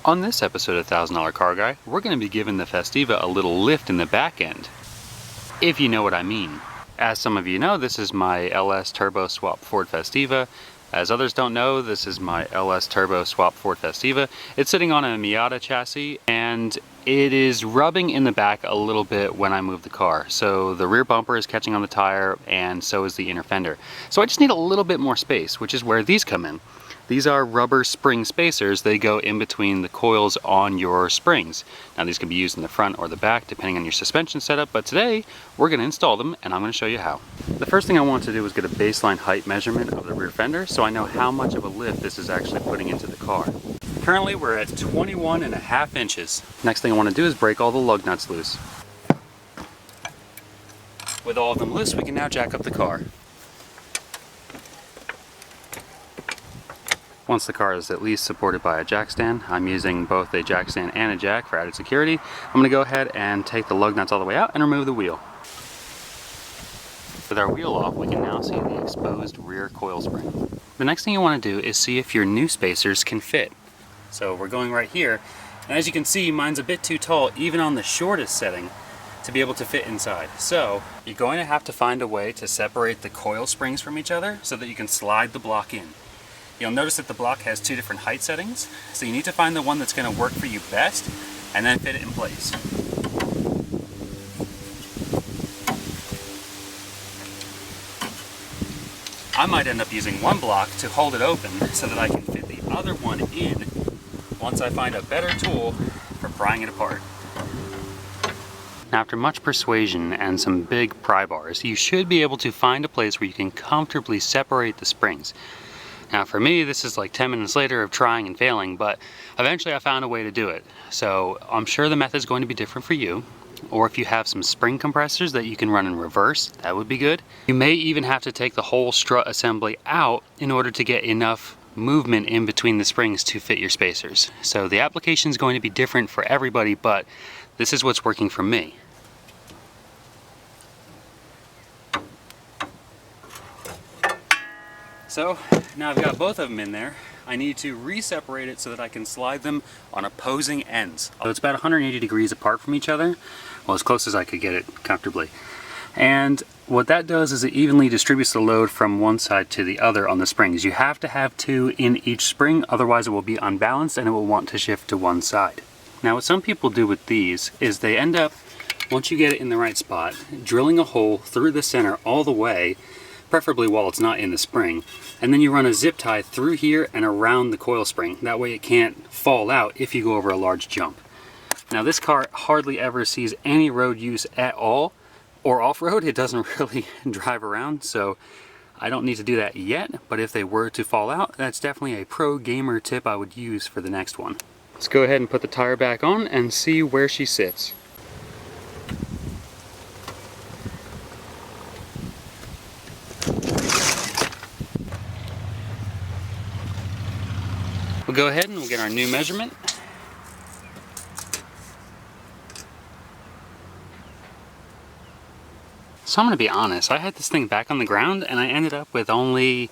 On this episode of $1,000 Car Guy, we're going to be giving the Festiva a little lift in the back end, if you know what I mean. As some of you know, this is my LS Turbo Swap Ford Festiva. As others don't know, this is my LS Turbo Swap Ford Festiva. It's sitting on a Miata chassis and it is rubbing in the back a little bit when I move the car. So the rear bumper is catching on the tire and so is the inner fender. So I just need a little bit more space, which is where these come in. These are rubber spring spacers. They go in between the coils on your springs. Now these can be used in the front or the back depending on your suspension setup, but today we're going to install them and I'm going to show you how. The first thing I want to do is get a baseline height measurement of the rear fender so I know how much of a lift this is actually putting into the car. Currently we're at 21.5 inches. Next thing I want to do is break all the lug nuts loose. With all of them loose, we can now jack up the car. Once the car is at least supported by a jack stand, I'm using both a jack stand and a jack for added security. I'm going to go ahead and take the lug nuts all the way out and remove the wheel. With our wheel off, we can now see the exposed rear coil spring. The next thing you want to do is see if your new spacers can fit. So we're going right here, and as you can see, mine's a bit too tall, even on the shortest setting, to be able to fit inside. So you're going to have to find a way to separate the coil springs from each other so that you can slide the block in. You'll notice that the block has two different height settings, so you need to find the one that's going to work for you best and then fit it in place. I might end up using one block to hold it open so that I can fit the other one in once I find a better tool for prying it apart. Now, after much persuasion and some big pry bars, you should be able to find a place where you can comfortably separate the springs. Now for me, this is like 10 minutes later of trying and failing, but eventually I found a way to do it. So I'm sure the method is going to be different for you, or if you have some spring compressors that you can run in reverse, that would be good. You may even have to take the whole strut assembly out in order to get enough movement in between the springs to fit your spacers. So the application is going to be different for everybody, but this is what's working for me. So now I've got both of them in there. I need to re-separate it so that I can slide them on opposing ends. So it's about 180 degrees apart from each other, well, as close as I could get it comfortably. And what that does is it evenly distributes the load from one side to the other on the springs. You have to have two in each spring, otherwise it will be unbalanced and it will want to shift to one side. Now what some people do with these is they end up, once you get it in the right spot, drilling a hole through the center all the way, preferably while it's not in the spring, and then you run a zip tie through here and around the coil spring. That way it can't fall out if you go over a large jump. Now this car hardly ever sees any road use at all, or off-road. It doesn't really drive around, so I don't need to do that yet, but if they were to fall out, that's definitely a pro gamer tip I would use for the next one. Let's go ahead and put the tire back on and see where she sits. We'll go ahead and we'll get our new measurement. So I'm going to be honest, I had this thing back on the ground and I ended up with only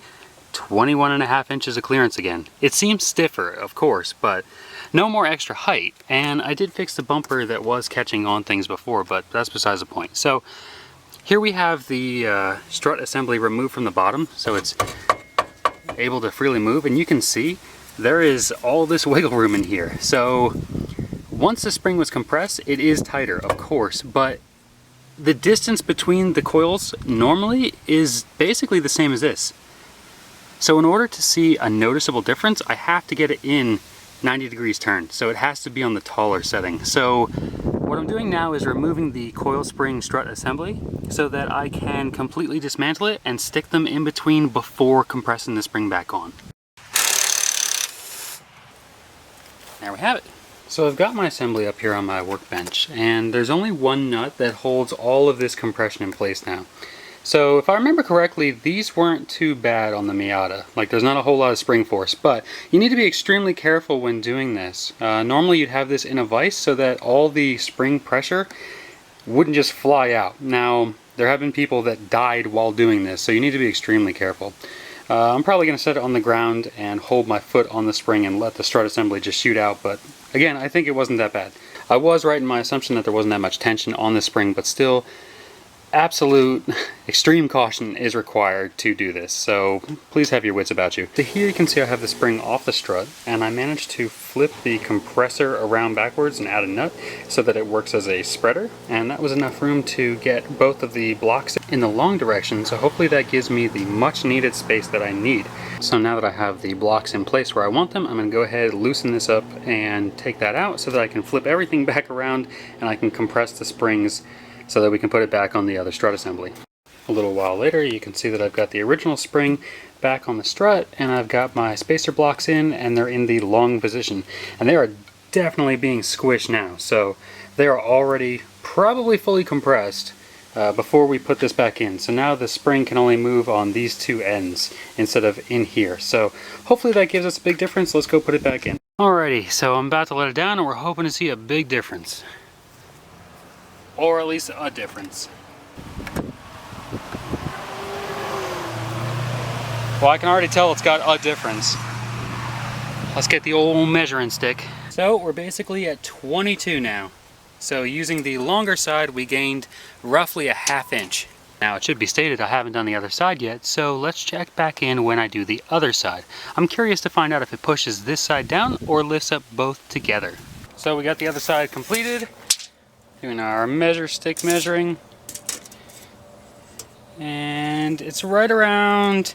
21.5 inches of clearance again. It seems stiffer, of course, but no more extra height. And I did fix the bumper that was catching on things before, but that's besides the point. So here we have the strut assembly removed from the bottom, so it's able to freely move, and you can see there is all this wiggle room in here. So once the spring was compressed, it is tighter, of course, but the distance between the coils normally is basically the same as this. So in order to see a noticeable difference, I have to get it in 90 degrees turned. So it has to be on the taller setting. So what I'm doing now is removing the coil spring strut assembly so that I can completely dismantle it and stick them in between before compressing the spring back on. There we have it. So I've got my assembly up here on my workbench, and there's only one nut that holds all of this compression in place now. So if I remember correctly, these weren't too bad on the Miata. Like, there's not a whole lot of spring force, but you need to be extremely careful when doing this. Normally you'd have this in a vise so that all the spring pressure wouldn't just fly out. Now, there have been people that died while doing this, so you need to be extremely careful. I'm probably going to set it on the ground and hold my foot on the spring and let the strut assembly just shoot out, but again, I think it wasn't that bad. I was right in my assumption that there wasn't that much tension on the spring, but still, absolute extreme caution is required to do this, so please have your wits about you. So here you can see I have the spring off the strut, and I managed to flip the compressor around backwards and add a nut so that it works as a spreader, and that was enough room to get both of the blocks in the long direction, so hopefully that gives me the much needed space that I need. So now that I have the blocks in place where I want them, I'm going to go ahead, loosen this up, and take that out so that I can flip everything back around and I can compress the springs so that we can put it back on the other strut assembly. A little while later, you can see that I've got the original spring back on the strut, and I've got my spacer blocks in, and they're in the long position. And they are definitely being squished now, so they are already probably fully compressed before we put this back in. So now the spring can only move on these two ends instead of in here. So hopefully that gives us a big difference. Let's go put it back in. Alrighty, so I'm about to let it down, and we're hoping to see a big difference. Or at least a difference. Well, I can already tell it's got a difference. Let's get the old measuring stick. So we're basically at 22 now. So using the longer side, we gained roughly a ½ inch. Now it should be stated I haven't done the other side yet, so let's check back in when I do the other side. I'm curious to find out if it pushes this side down or lifts up both together. So we got the other side completed. Doing our measure stick measuring, and it's right around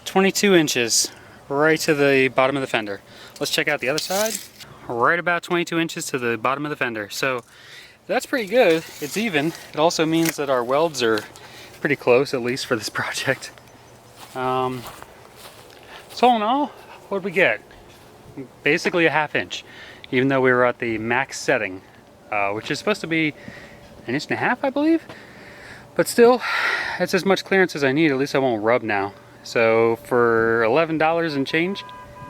22 inches right to the bottom of the fender. Let's check out the other side. Right about 22 inches to the bottom of the fender, so that's pretty good. It's even. It also means that our welds are pretty close, at least for this project. So all in all, what did we get? Basically a ½ inch, even though we were at the max setting. Which is supposed to be 1.5 inches, I believe. But still, that's as much clearance as I need. At least I won't rub now. So for $11 and change,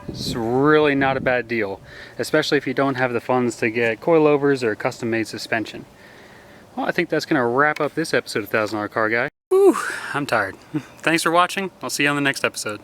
it's really not a bad deal. Especially if you don't have the funds to get coilovers or custom-made suspension. Well, I think that's going to wrap up this episode of $1,000 Car Guy. Whew, I'm tired. Thanks for watching. I'll see you on the next episode.